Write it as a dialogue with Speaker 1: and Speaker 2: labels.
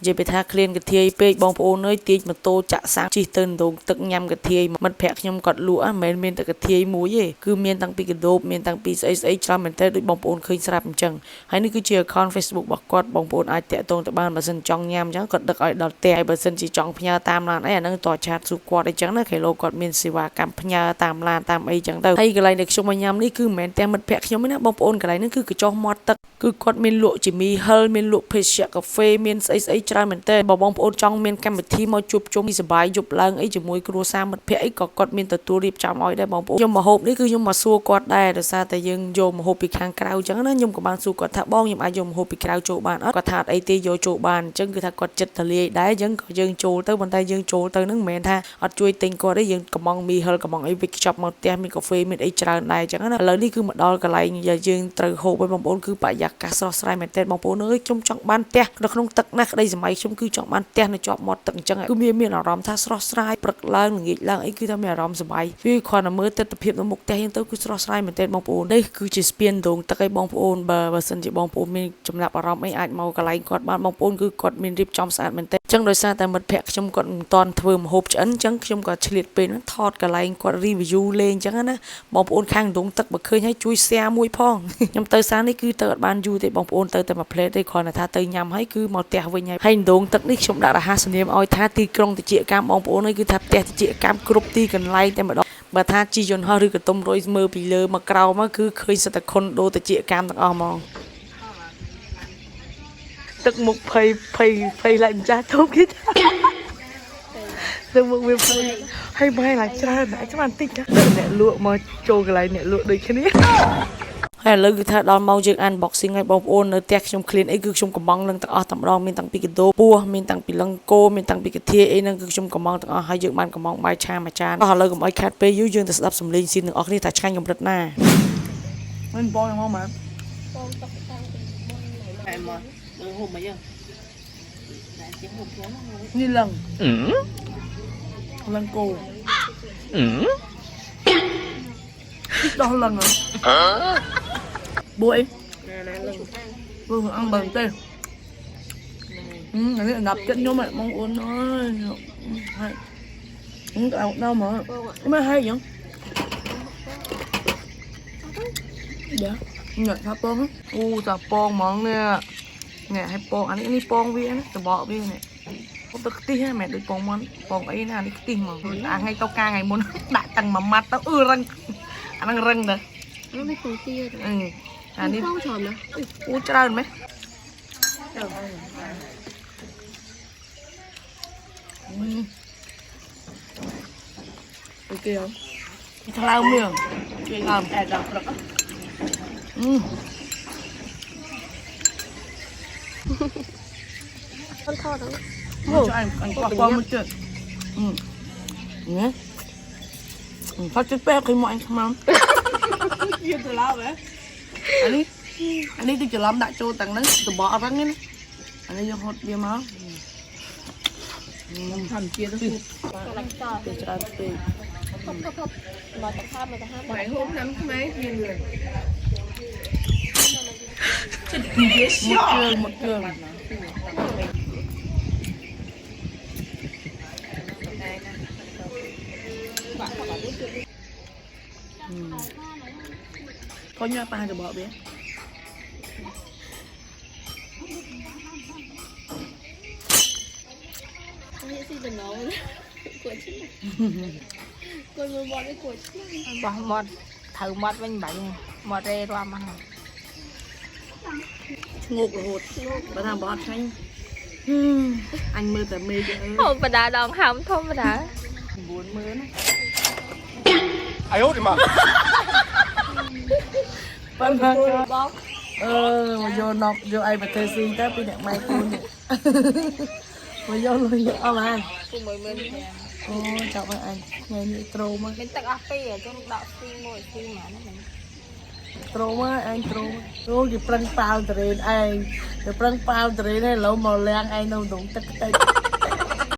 Speaker 1: ជាបេថាឃ្លានកធាយពេកបងប្អូនអើយទាញម៉ូតូចាក់សាំងជិះទៅដងទឹកញ៉ាំកធាយមិត្តភក្តិខ្ញុំគាត់លក់មិនមែនមានតែកធាយមួយទេគឺមានតាំងពីកដោបមានតាំងពីស្អីច្រើនមែនតើដូចបងប្អូនឃើញស្រាប់អញ្ចឹងហើយនេះគឺជា account Facebook របស់គាត់បងប្អូនអាចតាក់ទងទៅបានបើសិនចង់ញ៉ាំអញ្ចឹងគាត់ដឹកឲ្យដល់ផ្ទះហើយបើសិនជាចង់ផ្ញើតាមឡានអីអាហ្នឹងតឆាតសួរគាត់អីចឹងណាខេឡូគាត់មានសេវាកម្មផ្ញើតាមឡានតាមអីចឹងទៅហើយកន្លែងដែលខ្ញុំមកញ៉ាំនេះគឺមិនមែនតែមិត្តភក្តិខ្ញុំទេណាបងប្អូនកន្លែងហ្នឹងគឺកញ្ចុះមាត់ទឹកគឺគាត់មានលក់ជាមីហិលមានលក់ភេសជ្ជៈកាហ្វេមានស្អីច្រើនមែនតើបងប្អូនចង់មានកម្មវិធីមកជួបជុំសប្បាយយប់ឡើងអីជាមួយគ្រួសារមិត្តភក្តិអីក៏គាត់មានទទួលរៀបចំឲ្យដែរបងប្អូនខ្ញុំមកហូបនេះគឺខ្ញុំមកសួរគាត់ដែរដោយសារតែយើងយកមកហូបពីខាងក្រៅអញ្ចឹងណាខ្ញុំក៏បានសួរគាត់ថាបងខ្ញុំអាចយកមកហូបពីក្រៅចូលបានអត់គាត់ថាអត់អីទេយកចូលបានអញ្ចឹងគឺថាគាត់ចិត្តទលាយដែរអញ្ចឹងក៏យើងចូលទៅប៉ុន្តែយើងចូលទៅហ្នឹងមិនមែនថាអត់ជួយទិញគាត់ទេយើងកំងមីហិលកំងអីវិចខ្ចប់មកផ្ទះមានកាហ្វេមានអីច្រើនដែរអញ្ចឹងណាឥឡូវនេះគឺមកដល់កន្លែងយើងត្រូវហូបឲ្យបងប្អូនគឺបរិយាកាសស្រស់ស្រាយមែនតើបងប្អូនអើយខ្ញុំចង់បានផ្ទះនៅក្នុងទឹកណាស់ក្តីសម័យខ្ញុំគឺចង់បានផ្ទះនៅជាប់មាត់ទឹកអញ្ចឹងគឺមានអារម្មណ៍ថាស្រស់ស្រាយព្រឹកឡើងល្ងាចឡើងអីគឺថាមានអារម្មណ៍សប្បាយវាគ្រាន់តែមើលទិដ្ឋភាពនៅមុខផ្ទះយើងទៅគឺស្រស់ស្រាយមែនតើបងប្អូននេះគឺជាស្ពានដងទឹកឲ្យបងប្អូនបើសិនជាបងប្អូនមានចំណាប់អារម្មណ៍អីអាចមកកន្លែងគាត់បានបងប្អូនគឺគាត់មានរៀបចំស្អាតមែនតើអញ្ចឹងដោយសារតែមិត្តភក្តិខ្ញុំគាត់មិនតាន់ធ្វើម្ហូបឆ្អិនអញ្ចឹងខ្ញុំក៏ឆ្លៀតពេលហ្នឹងថតកន្លែងគាត់ review លេងអញ្ចឹងណាបងប្អូនខាងដងទឹកបើឃើញឲ្យជួយ share មួយផងខ្ញុំទៅសារនេះគឺទៅអត់បានយូរទេបងប្អូនទៅតែមួយ plate ទេគ្រាន់តែថាទៅញ៉ាំហើយគឺមកផ្ទះវិញហើយដងទឹកនេះខ្ញុំដាក់រហស្សនាមឲ្យថាទីក្រុងតិចកម្មបងប្អូនហើយគឺថាផ្ទះតិចកម្មគ្រប់ទីកន្លែងតែម្ដងបើថាជីយន្តហោះឬក៏តុំរុយមើលពីលើមកក្រោមមកគឺឃើញសិតតែខុនដូតិចកម្មទាំងអស់ហ្មងទឹកមុខភ័យឡើងចាស់ធំគេទឹកមុខវាភ័យហើយបែរឡើងច្រើនតែច្បាស់បន្តិចណាអ្នកលក់មកចូលកន្លែងអ្នកលក់ដូចគ្នាហើយឥឡូវគឺថាដល់មកយើង unboxing ឲ្យបងប្អូននៅផ្ទះខ្ញុំ clean អីគឺខ្ញុំកំងនឹងទាំងអស់តែម្ដងមានតាំងពីកដោពោះមានតាំងពីលឹងគោមានតាំងពីកាធាយអីហ្នឹងគឺខ្ញុំកំងទាំងអស់ហើយយើងបានកំងបាយឆាមួយចានឥឡូវកុំឲ្យខាត់ពេលយូរយើងទៅស្ដាប់សំឡេងស៊ីនទាំងអស់គ្នាថាឆ្ងាញ់កម្រិតណាមិនបងមកម៉ែបងតុកតាំងពីបងតែមកមើលហូបមកយើងតែជាហូបខ្ញុំនេះលឹងលឹងគោដោះលឹងហ៎bố em bố ăn bần tê cái đập chết nhau mà mong uống nói hay không có đâu mà mới hay vậy dạ nhận tháp pon á tháp pon món nè nè hay pon anh ấy pon viên á từ bọ viên này không được tí ha mẹ được pon món pon ấy nè đi tí mà ăn ngay tao ca ngày muốn đại tầng mà mặt tao răng anh ăn răng nè nó mấy con kia rồi anh đi không tròn nữaច្រើនmấy ok không thằng lao miệng làm con thò đó cho anh qua một chuyện nhé phát chết bé khi mọi anh không ăn chưa từ lâu vậy anh đi tôi chờ làm đại châu tầng đó từ bỏ răng ấy anh đi vô hột bia máu thành kia đó từ trời từ mà tập tham mà tập tham bảy hôm năm mấy viên người một trường có nhá ba được bỏ bé
Speaker 2: một thử một bên bệnh một rê ra mà
Speaker 1: ngục hột và thằng bọt anh anh mơ tờ mê chứ
Speaker 2: không phải đã đòn hỏng không phải đã
Speaker 1: buồn mơ này
Speaker 3: ai ốt đi mà
Speaker 1: vâng vâng mà vô nọc vô ai mà thuê xin tới bây giờ mai con mà vô luôn vô mà
Speaker 2: cùng mười mình
Speaker 1: chào anh ngày như trâu mà
Speaker 2: mình tặng áp phê ở trong đạo phê mồi phê mà nó mình
Speaker 1: trâu mà anh trâu thì prăng bao từ anh cái prăng bao từ này lâu màu len anh đâu đúng tất tất